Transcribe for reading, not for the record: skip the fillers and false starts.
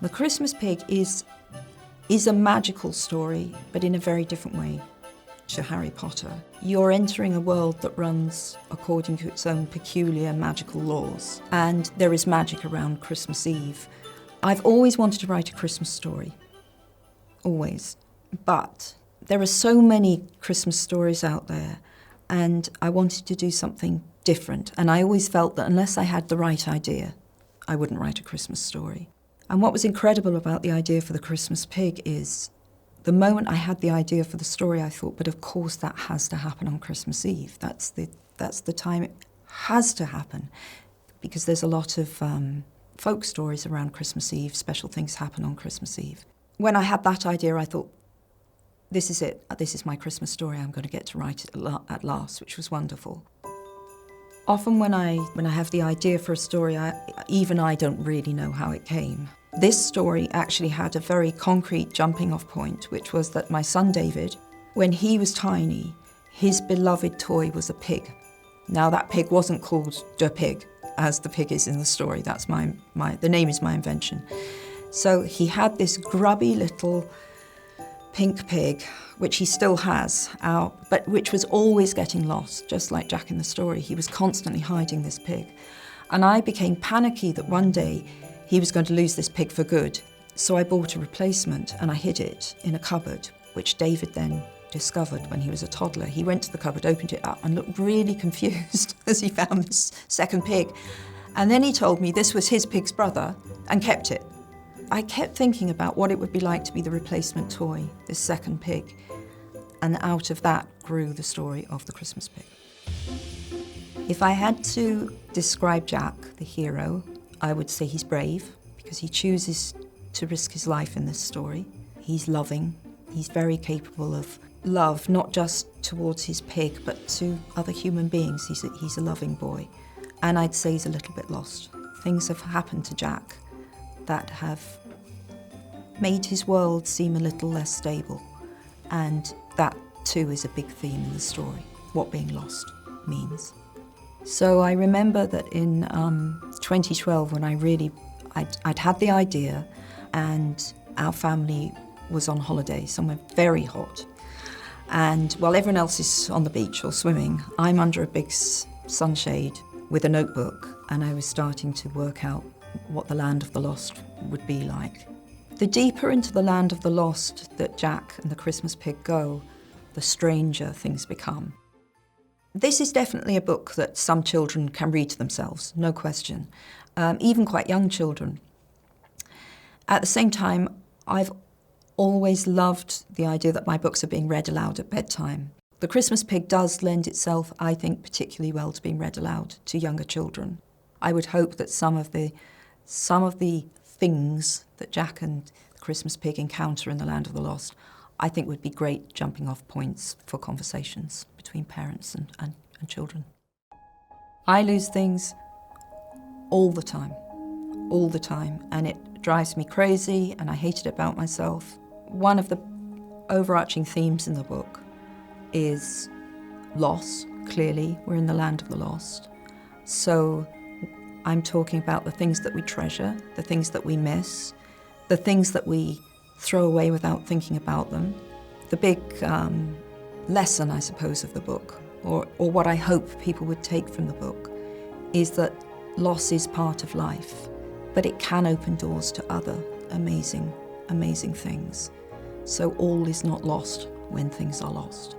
The Christmas Pig is a magical story, but in a very different way to Harry Potter. You're entering a world that runs according to its own peculiar magical laws, and there is magic around Christmas Eve. I've always wanted to write a Christmas story, always, but there are so many Christmas stories out there, and I wanted to do something different, and I always felt that unless I had the right idea, I wouldn't write a Christmas story. And what was incredible about the idea for the Christmas Pig is the moment I had the idea for the story, I thought, but of course that has to happen on Christmas Eve. That's the time it has to happen, because there's a lot of folk stories around Christmas Eve, special things happen on Christmas Eve. When I had that idea, I thought, this is it, this is my Christmas story, I'm going to get to write it at last, which was wonderful. Often when I have the idea for a story, even I don't really know how it came. This story actually had a very concrete jumping off point, which was that my son David, when he was tiny, his beloved toy was a pig. Now that pig wasn't called the pig, as the pig is in the story. That's the name is my invention. So he had this grubby little pink pig, which he still has, but which was always getting lost, just like Jack in the story. He was constantly hiding this pig. And I became panicky that one day he was going to lose this pig for good. So I bought a replacement and I hid it in a cupboard, which David then discovered when he was a toddler. He went to the cupboard, opened it up and looked really confused as he found this second pig. And then he told me this was his pig's brother and kept it. I kept thinking about what it would be like to be the replacement toy, this second pig. And out of that grew the story of the Christmas Pig. If I had to describe Jack, the hero, I would say he's brave, because he chooses to risk his life in this story. He's loving. He's very capable of love, not just towards his pig, but to other human beings. He's a loving boy. And I'd say he's a little bit lost. Things have happened to Jack that have made his world seem a little less stable. And that too is a big theme in the story, what being lost means. So I remember that in 2012 when I'd had the idea and our family was on holiday somewhere very hot. And while everyone else is on the beach or swimming, I'm under a big sunshade with a notebook, and I was starting to work out what the land of the lost would be like. The deeper into the land of the lost that Jack and the Christmas Pig go, the stranger things become. This is definitely a book that some children can read to themselves, no question, even quite young children. At the same time, I've always loved the idea that my books are being read aloud at bedtime. The Christmas Pig does lend itself, I think, particularly well to being read aloud to younger children. I would hope that some of the things that Jack and the Christmas Pig encounter in the land of the lost, I think would be great jumping off points for conversations between parents and children. I lose things all the time, and it drives me crazy and I hate it about myself. One of the overarching themes in the book is loss, clearly. We're in the land of the lost. So I'm talking about the things that we treasure, the things that we miss, the things that we throw away without thinking about them. The big lesson, I suppose, of the book, or what I hope people would take from the book, is that loss is part of life, but it can open doors to other amazing, amazing things. So all is not lost when things are lost.